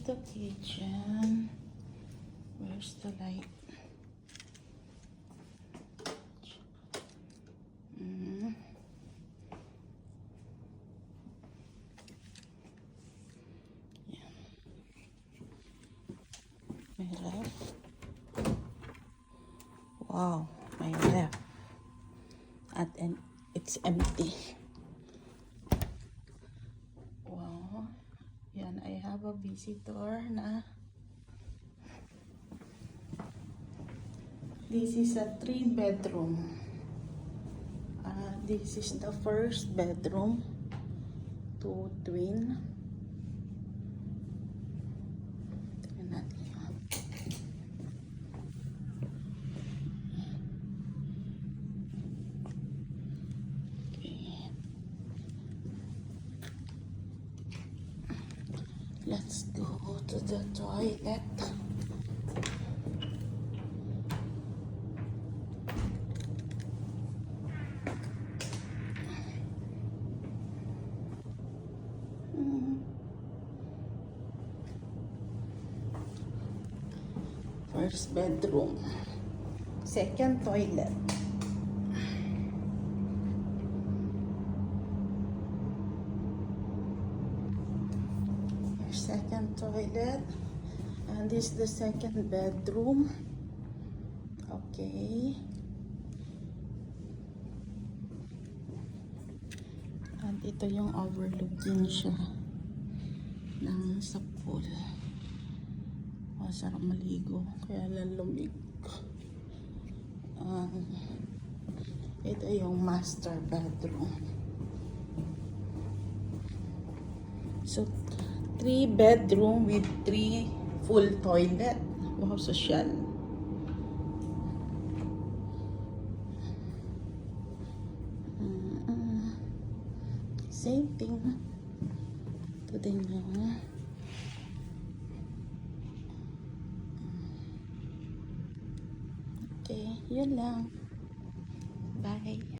the kitchen. Where's the light? Yeah. My left. Wow, my left. And it's empty. Wow. Yan, I have a visitor na. This is a 3-bedroom. This is the first bedroom. 2 twin. Tingnan natin yun. Okay. Let's go to the toilet. First bedroom. Second toilet. Second toilet. And this is the second bedroom. Okay. And ito yung overlooking siya ng sa pool. Masarap maligo, kaya lalumig. Ito yung master bedroom. So, 3 bedroom with 3 full toilet. Wow, social. Same thing. Ito din yung okay, yun lang. Bye.